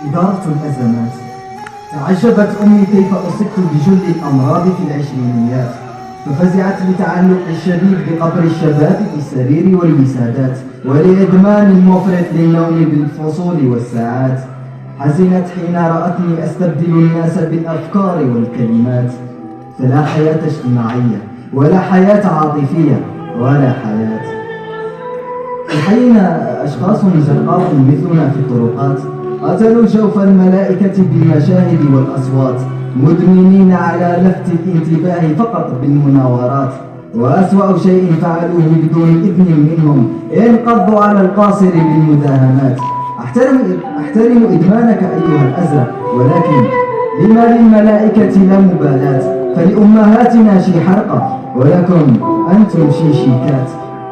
إدارة الأزمات. تعجبت أمي كيف أصبت بجل الأمراض في العشرينيات، ففزعت لتعلق الشديد بقبر الشباب بالسرير والوسادات، ولإدمان المفرط للنوم بالفصول والساعات. حزنت حين رأتني أستبدل الناس بالأفكار والكلمات، فلا حياة اجتماعية ولا حياة عاطفية ولا حياة. حينا أشخاص زرقاء مثلنا في الطرقات، قتلوا جوف الملائكة بالمشاهد والأصوات، مدمنين على لفت الانتباه فقط بالمناورات. وأسوأ شيء فعلوه بدون إذن منهم انقضوا على القاصر بالمداهمات. أحترم إدمانك أيها الأزرق، ولكن لما للملائكة لا مبالاة؟ فلأمهاتنا شي حرقة ولكم أنتم شي شيكات.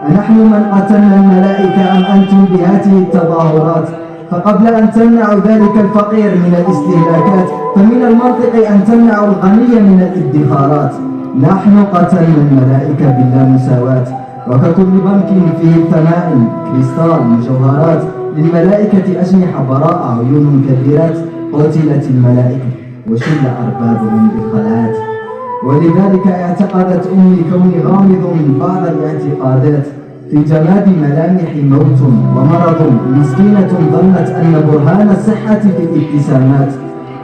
أنحن من قتلنا الملائكة أم أنتم بهذه التظاهرات؟ فقبل أن تمنعوا ذلك الفقير من الاستهلاكات، فمن المنطق أن تمنعوا الغني من الادخارات. نحن قتلنا الملائكة بلا مساواة، وككل بنك فيه الثمائن كريستال مجوهرات، للملائكة أجنحة براءة عيون كبيرات. قتلت الملائكة وشل أربابهم بالخلعات. ولذلك اعتقدت أمي كوني غامض من بعض الاعتقادات، في جماد ملامحي موت ومرض. مسكينة ظنت أن برهان الصحة في الابتسامات.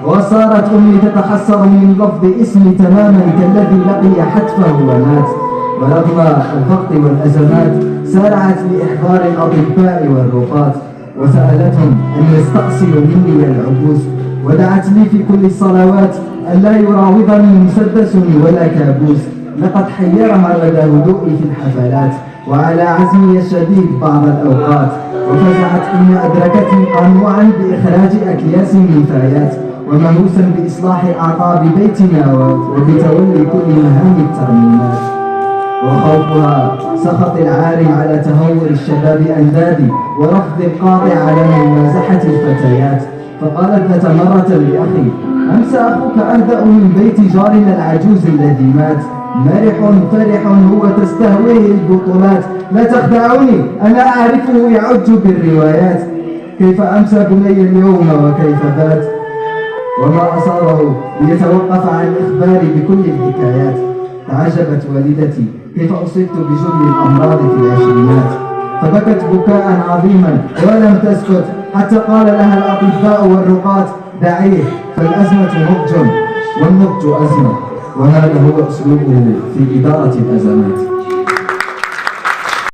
وصارت أمي تتحسر من لفظ اسمي تماما كالذي لقي حتفه ومات. ورغم الضغط والأزمات سارعت لإحضار الأطباء والرقاة، وسألتهم أن يستأصلوا مني العبوس، ودعت لي في كل الصلوات أن لا يراوضني مسدس ولا كابوس. لقد حيرها لدى هدوئي في الحفلات وعلى عزمي الشديد بعض الأوقات، وفزعت حين أدركتني قنوعا بإخراج أكياس النفايات، ومهووسا بإصلاح أعطاب بيتنا وبتولي كل مهام الترميمات. وخوفها سخط العارم على تهور الشباب أندادي، ورفض القاطع على ممازحة الفتيات. فقالت ذات مرة لأخي: أمس أخوك أهدأ من بيت جارنا العجوز الذي مات، مرح فرح هو تستهويه البطولات. لا تخدعوني أنا أعرفه يعج بالروايات، كيف أمسى بني اليوم وكيف بات، وما أصابه ليتوقف عن الإخبار بكل الحكايات. تعجبت والدتي كيف أصبت بجل الأمراض في العشرينات، فبكت بكاء عظيما ولم تسكت حتى قال لها الأطباء والرقاة: دعيه، فالأزمة نضج والنضج أزمة. وهذا هو أسلوبه في إدارة الأزمات.